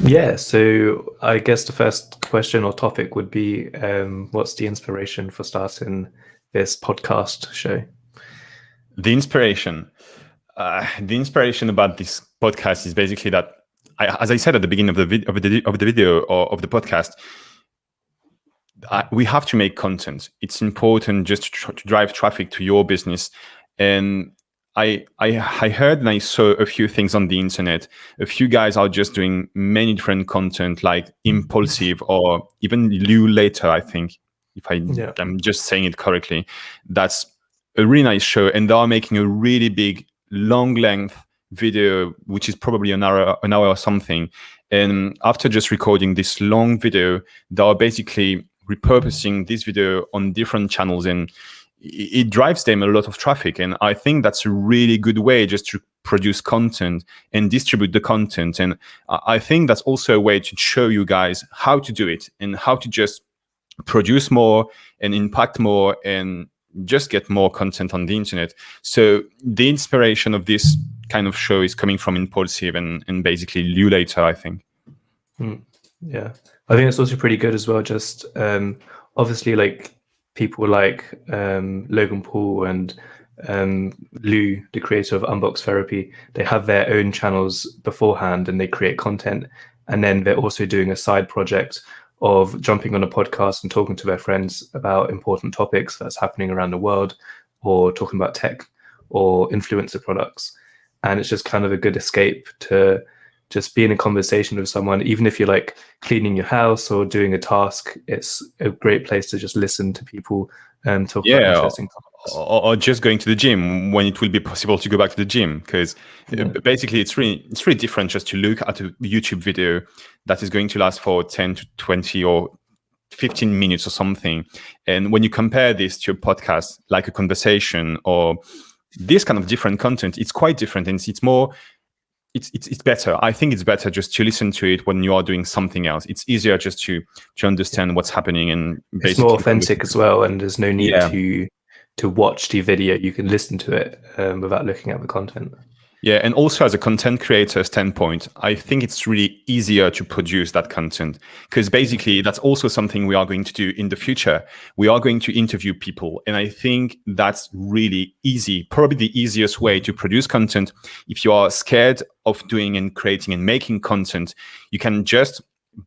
Yeah, so I guess the first question or topic would be what's the inspiration for starting this podcast show? The inspiration, the inspiration about this podcast is basically that, as I said at the beginning of the video or of the podcast, we have to make content. It's important just to drive traffic to your business. And I heard and I saw a few things on the internet. A few guys are just doing many different content, like impulsive or even Lou later, I think, if I'm just saying it correctly. That's a really nice show, and they are making a really big, long length video, which is probably an hour or something. And after just recording this long video, they are basically repurposing this video on different channels, and it drives them a lot of traffic. And I think that's a really good way just to produce content and distribute the content. And I think that's also a way to show you guys how to do it and how to just produce more and impact more and just get more content on the internet. So the inspiration of this kind of show is coming from Impulsive and basically Lou later, I think. Yeah, I think it's also pretty good as well. Just obviously, like people like Logan Paul and Lou, the creator of Unbox Therapy, they have their own channels beforehand and they create content, and then they're also doing a side project of jumping on a podcast and talking to their friends about important topics that's happening around the world, or talking about tech or influencer products. And it's just kind of a good escape to just be in a conversation with someone, even if you're like cleaning your house or doing a task. It's a great place to just listen to people talk about interesting topics. Or just going to the gym when it will be possible to go back to the gym, because basically it's really different just to look at a YouTube video that is going to last for 10 to 20 or 15 minutes or something. And when you compare this to a podcast, like a conversation or this kind of different content, it's quite different, and it's more. It's better. I think it's better just to listen to it when you are doing something else. It's easier just to understand what's happening, and basically it's more authentic as well. And there's no need to watch the video. You can listen to it without looking at the content. Yeah, and also as a content creator standpoint, I think it's really easier to produce that content, because basically that's also something we are going to do in the future. We are going to interview people, and I think that's really easy, probably the easiest way to produce content. If you are scared of doing and creating and making content, you can just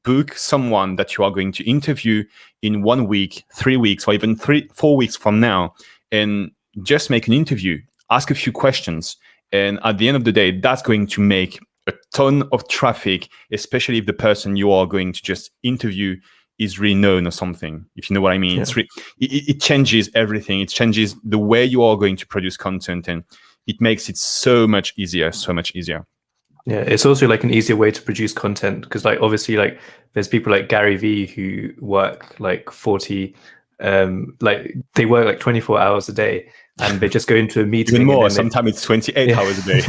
book someone that you are going to interview in 1 week, 3 weeks, or even 4 weeks from now, and just make an interview, ask a few questions. And at the end of the day, that's going to make a ton of traffic, especially if the person you are going to just interview is really known or something, if you know what I mean. Yeah. It changes everything. It changes the way you are going to produce content, and it makes it so much easier. Yeah, it's also like an easier way to produce content, because like obviously like there's people like Garyvee who work like 40, like they work like 24 hours a day, and they just go into a meeting. Even more, sometimes it's 28 hours a day.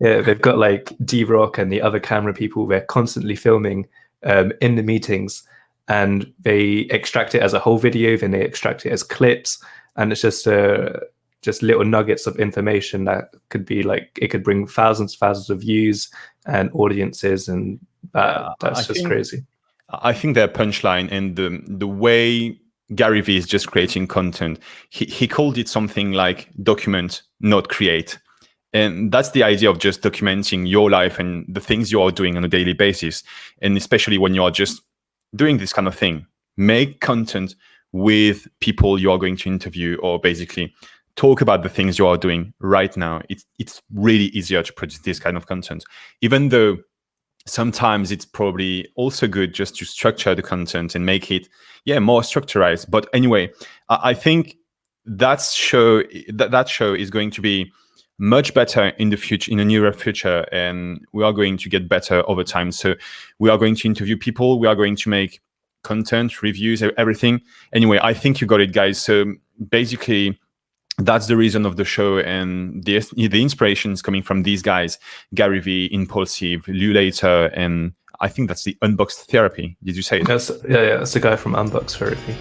Yeah, they've got like D-Rock and the other camera people. They're constantly filming in the meetings, and they extract it as a whole video, then they extract it as clips, and it's just little nuggets of information that could be like, it could bring thousands of views and audiences, and that's just crazy. I think their punchline and the way Garyvee is just creating content, he called it something like document, not create. And that's the idea of just documenting your life and the things you are doing on a daily basis. And especially when you are just doing this kind of thing, make content with people you are going to interview, or basically talk about the things you are doing right now. It's really easier to produce this kind of content, even though sometimes it's probably also good just to structure the content and make it more structured. But anyway, I think that show is going to be much better in the future, in the nearer future, and we are going to get better over time. So we are going to interview people, we are going to make content, reviews, everything. Anyway, I think you got it, guys. So basically, that's the reason of the show, and the inspiration is coming from these guys: Garyvee, Impulsive, Lou Later, and I think that's the Unboxed Therapy. Did you say it? That's the guy from Unbox Therapy.